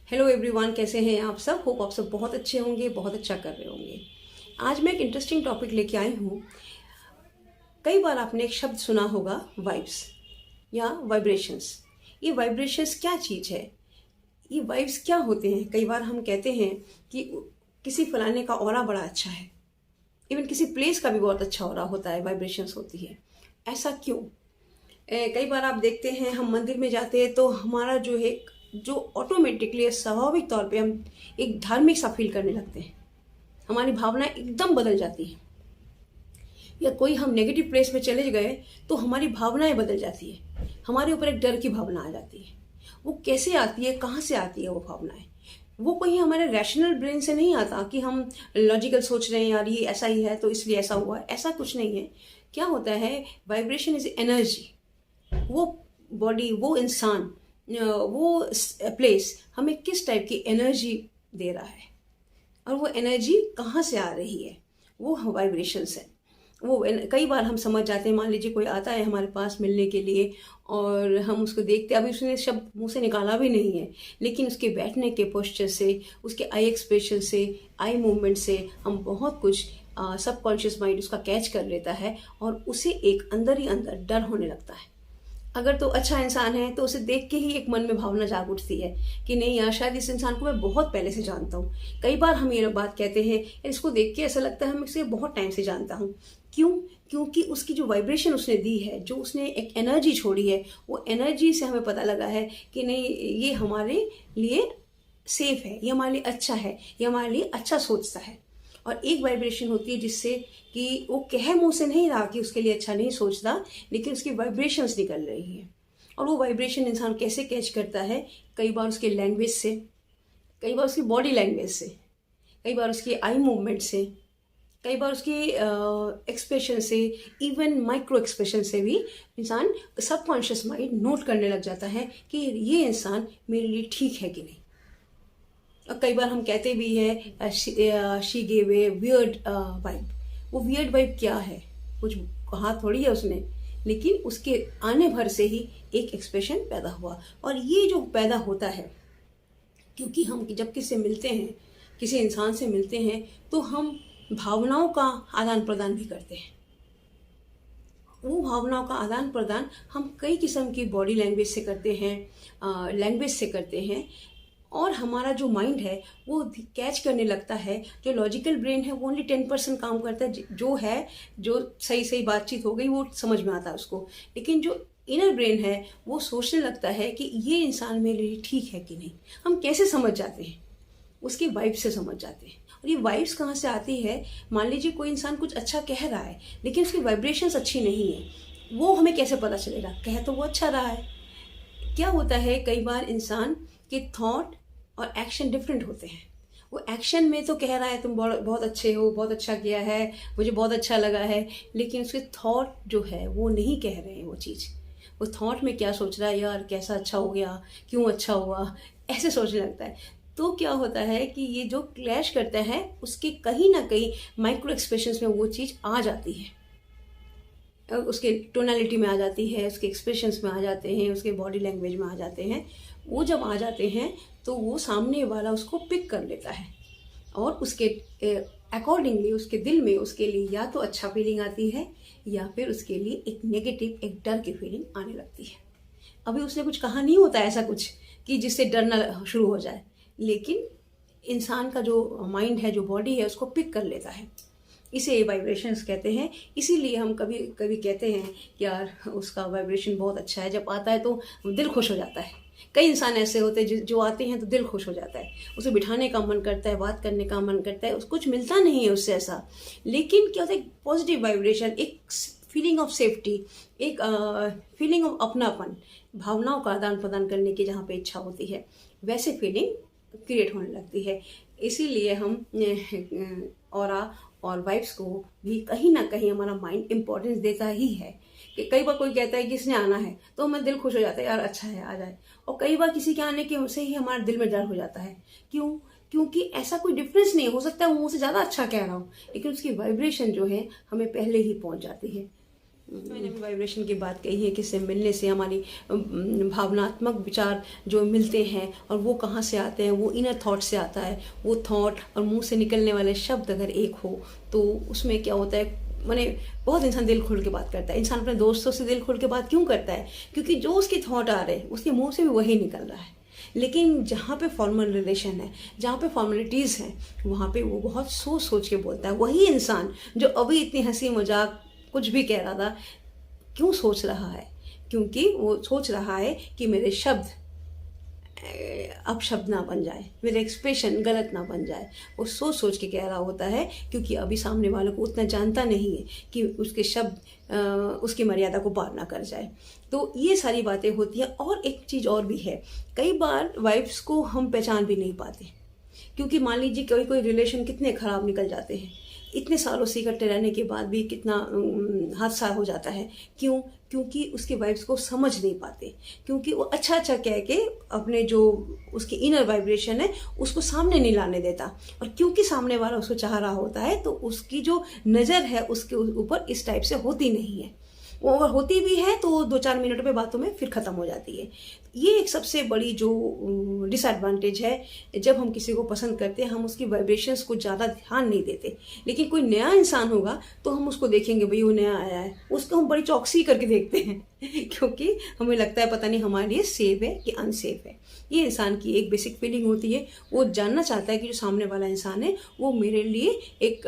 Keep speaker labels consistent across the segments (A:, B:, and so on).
A: Hello everyone, कैसे हैं आप सब। होप आप सब बहुत अच्छे होंगे, बहुत अच्छा कर रहे होंगे। आज मैं एक इंटरेस्टिंग टॉपिक लेके आई हूँ। कई बार आपने एक शब्द सुना होगा, वाइब्स या वाइब्रेशंस। ये वाइब्रेशंस क्या चीज़ है, ये वाइब्स क्या होते हैं। कई बार हम कहते हैं कि किसी फलाने का ऑरा बड़ा अच्छा है, इवन किसी प्लेस का भी बहुत अच्छा ऑरा होता है, वाइब्रेशंस होती है। ऐसा क्यों? कई बार आप देखते हैं, हम मंदिर में जाते हैं तो हमारा जो ऑटोमेटिकली स्वाभाविक तौर पे हम एक धार्मिक सा फील करने लगते हैं, हमारी भावना एकदम बदल जाती है। या कोई हम नेगेटिव प्लेस में चले गए तो हमारी भावनाएं बदल जाती है, हमारे ऊपर एक डर की भावना आ जाती है। वो कैसे आती है, कहाँ से आती है वो भावनाएं? वो कहीं हमारे रैशनल ब्रेन से नहीं आता कि हम लॉजिकल सोच रहे हैं यार ये ऐसा ही है तो इसलिए ऐसा हुआ है, ऐसा कुछ नहीं है। क्या होता है, वाइब्रेशन इज एनर्जी। वो बॉडी, वो इंसान, वो प्लेस हमें किस टाइप की एनर्जी दे रहा है और वो एनर्जी कहाँ से आ रही है, वो वाइब्रेशंस है। वो कई बार हम समझ जाते हैं। मान लीजिए कोई आता है हमारे पास मिलने के लिए और हम उसको देखते हैं, अभी उसने शब्द मुंह से निकाला भी नहीं है, लेकिन उसके बैठने के पोस्चर से, उसके आई एक्सप्रेशन से, आई मूवमेंट से हम बहुत कुछ सबकॉन्शियस माइंड उसका कैच कर लेता है और उसे एक अंदर ही अंदर डर होने लगता है। अगर तो अच्छा इंसान है तो उसे देख के ही एक मन में भावना जाग उठती है कि नहीं यार, शायद इस इंसान को मैं बहुत पहले से जानता हूँ। कई बार हम ये बात कहते हैं, इसको देख के ऐसा लगता है हम इसे बहुत टाइम से जानता हूँ। क्यों? क्योंकि उसकी जो वाइब्रेशन उसने दी है, जो उसने एक एनर्जी छोड़ी है, वो एनर्जी से हमें पता लगा है कि नहीं, ये हमारे लिए सेफ है, ये हमारे लिए अच्छा है, ये हमारे लिए अच्छा सोचता है। और एक वाइब्रेशन होती है जिससे कि वो कह मुंह से नहीं रहा कि उसके लिए अच्छा नहीं सोचता, लेकिन उसकी वाइब्रेशंस निकल रही है। और वो वाइब्रेशन इंसान कैसे कैच करता है? कई बार उसके लैंग्वेज से, कई बार उसकी बॉडी लैंग्वेज से, कई बार उसकी आई मूवमेंट से, कई बार उसकी एक्सप्रेशन से, इवन माइक्रो एक्सप्रेशन से भी इंसान सबकॉन्शियस माइंड नोट करने लग जाता है कि ये इंसान मेरे लिए ठीक है कि नहीं। और कई बार हम कहते भी हैं she gave a weird vibe. वो वियर्ड वाइब क्या है? कुछ कहा थोड़ी है उसने, लेकिन उसके आने भर से ही एक एक्सप्रेशन पैदा हुआ। और ये जो पैदा होता है, क्योंकि हम जब किसी से मिलते हैं, किसी इंसान से मिलते हैं, तो हम भावनाओं का आदान प्रदान भी करते हैं। वो भावनाओं का आदान प्रदान हम कई किस्म की बॉडी लैंग्वेज से करते हैं, लैंग्वेज से करते हैं। और हमारा जो माइंड है वो कैच करने लगता है। जो लॉजिकल ब्रेन है वो ओनली 10% काम करता है, जो सही सही बातचीत हो गई वो समझ में आता है उसको। लेकिन जो इनर ब्रेन है वो सोचने लगता है कि ये इंसान मेरे लिए ठीक है कि नहीं। हम कैसे समझ जाते हैं? उसकी वाइब से समझ जाते हैं। और ये वाइब्स कहाँ से आती है? मान लीजिए कोई इंसान कुछ अच्छा कह रहा है लेकिन उसकी वाइब्रेशंस अच्छी नहीं है, वो हमें कैसे पता चलेगा? कह तो वो अच्छा रहा है। क्या होता है, कई बार इंसान के थॉट और एक्शन डिफरेंट होते हैं। वो एक्शन में तो कह रहा है तुम बहुत अच्छे हो, बहुत अच्छा किया है, मुझे बहुत अच्छा लगा है, लेकिन उसके थॉट जो है वो नहीं कह रहे हैं वो चीज़। वो थॉट में क्या सोच रहा है, यार कैसा अच्छा हो गया, क्यों अच्छा हुआ, ऐसे सोचने लगता है। तो क्या होता है कि ये जो क्लैश करता है उसके कहीं ना कहीं माइक्रो एक्सप्रेशंस में वो चीज़ आ जाती है, उसके टोनालिटी में आ जाती है, उसके एक्सप्रेशंस में आ जाते हैं, उसके बॉडी लैंग्वेज में आ जाते हैं। वो जब आ जाते हैं तो वो सामने वाला उसको पिक कर लेता है और उसके अकॉर्डिंगली उसके दिल में उसके लिए या तो अच्छा फीलिंग आती है या फिर उसके लिए एक नेगेटिव, एक डर की फीलिंग आने लगती है। अभी उसने कुछ कहा नहीं होता ऐसा कुछ कि जिससे डरना शुरू हो जाए, लेकिन इंसान का जो माइंड है, जो बॉडी है, उसको पिक कर लेता है। इसे वाइब्रेशंस कहते हैं। इसीलिए हम कभी कभी कहते हैं यार उसका वाइब्रेशन बहुत अच्छा है, जब आता है तो दिल खुश हो जाता है। कई इंसान ऐसे होते हैं जो आते हैं तो दिल खुश हो जाता है, उसे बिठाने का मन करता है, बात करने का मन करता है, उसको कुछ मिलता नहीं है उससे ऐसा। लेकिन क्या होता है, पॉजिटिव वाइब्रेशन, एक फीलिंग ऑफ सेफ्टी, एक फीलिंग ऑफ अपनापन, भावनाओं का आदान प्रदान करने की जहाँ पे इच्छा होती है, वैसे फीलिंग क्रिएट होने लगती है। इसीलिए हम ऑरा और वाइब्स को भी कहीं ना कहीं हमारा माइंड इंपॉर्टेंस देता ही है। कि कई बार कोई कहता है कि इसने आना है तो हमें दिल खुश हो जाता है, यार अच्छा है आ जाए। और कई बार किसी के आने के से ही हमारे दिल में डर हो जाता है। क्यों? क्योंकि ऐसा कोई डिफरेंस नहीं हो सकता है, वो मुझसे ज़्यादा अच्छा कह रहा हो, लेकिन उसकी वाइब्रेशन जो है हमें पहले ही पहुंच जाती है। मैंने भी वाइब्रेशन की बात कही है कि इससे मिलने से हमारी भावनात्मक विचार जो मिलते हैं, और वो कहाँ से आते हैं, वो इनर थॉट से आता है। वो थॉट और मुंह से निकलने वाले शब्द अगर एक हो तो उसमें क्या होता है, माने बहुत इंसान दिल खोल के बात करता है। इंसान अपने दोस्तों से दिल खोल के बात क्यों करता है? क्योंकि जो उसकी थॉट आ रहे हैं उसके मुंह से भी वही निकल रहा है। लेकिन जहाँ पे फॉर्मल रिलेशन है, जहाँ पे फॉर्मेलिटीज़ हैं, वहाँ पे वो बहुत सोच सोच के बोलता है। वही इंसान जो अभी इतनी हंसी मजाक कुछ भी कह रहा था, क्यों सोच रहा है? क्योंकि वो सोच रहा है कि मेरे शब्द अपशब्द ना बन जाए, मेरे एक्सप्रेशन गलत ना बन जाए। वो सोच सोच के कह रहा होता है, क्योंकि अभी सामने वालों को उतना जानता नहीं है कि उसके शब्द उसकी मर्यादा को पार ना कर जाए। तो ये सारी बातें होती हैं। और एक चीज़ और भी है, कई बार वाइफ्स को हम पहचान भी नहीं पाते, क्योंकि मान लीजिए कोई कोई रिलेशन कितने ख़राब निकल जाते हैं, इतने सालों से इकट्ठे रहने के बाद भी कितना हादसा हो जाता है। क्यों? क्योंकि उसके वाइब्स को समझ नहीं पाते, क्योंकि वो अच्छा अच्छा कह के अपने जो उसकी इनर वाइब्रेशन है उसको सामने नहीं लाने देता। और क्योंकि सामने वाला उसको चाह रहा होता है तो उसकी जो नज़र है उसके ऊपर इस टाइप से होती नहीं है। वो अगर होती भी है तो 2-4 मिनट में बातों में फिर ख़त्म हो जाती है। ये एक सबसे बड़ी जो डिसएडवांटेज है। जब हम किसी को पसंद करते हैं हम उसकी वाइब्रेशंस को ज़्यादा ध्यान नहीं देते। लेकिन कोई नया इंसान होगा तो हम उसको देखेंगे, भाई वो नया आया है, उसको हम बड़ी चौकसी करके देखते हैं क्योंकि हमें लगता है पता नहीं हमारे लिए सेफ है कि अनसेफ है। ये इंसान की एक बेसिक फीलिंग होती है। वो जानना चाहता है कि जो सामने वाला इंसान है वो मेरे लिए एक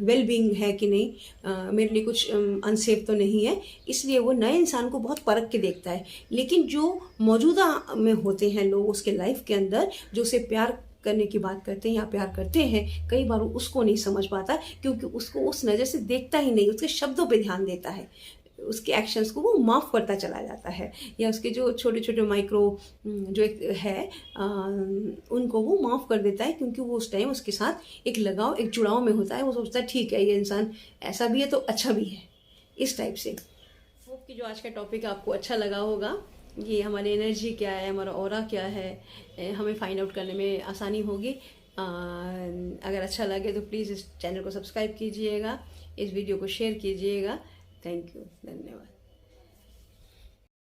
A: वेल बीइंग है कि नहीं, मेरे लिए कुछ अनसेफ तो नहीं है। इसलिए वो नए इंसान को बहुत परख के देखता है। लेकिन जो मौजूदा में होते हैं लोग उसके लाइफ के अंदर, जो उसे प्यार करने की बात करते हैं या प्यार करते हैं, कई बार वो उसको नहीं समझ पाता, क्योंकि उसको उस नज़र से देखता ही नहीं, उसके शब्दों पे ध्यान देता है, उसके एक्शंस को वो माफ़ करता चला जाता है, या उसके जो छोटे छोटे माइक्रो जो एक है उनको वो माफ़ कर देता है, क्योंकि वो उस टाइम उसके साथ एक लगाव, एक जुड़ाव में होता है। वो सोचता है ठीक है ये इंसान ऐसा भी है तो अच्छा भी है, इस टाइप से। होप कि जो आज का टॉपिक आपको अच्छा लगा होगा। ये हमारी एनर्जी क्या है, हमारा ऑरा क्या है, हमें फाइंड आउट करने में आसानी होगी। अगर अच्छा लगे तो प्लीज़ इस चैनल को सब्सक्राइब कीजिएगा, इस वीडियो को शेयर कीजिएगा। थैंक यू, धन्यवाद।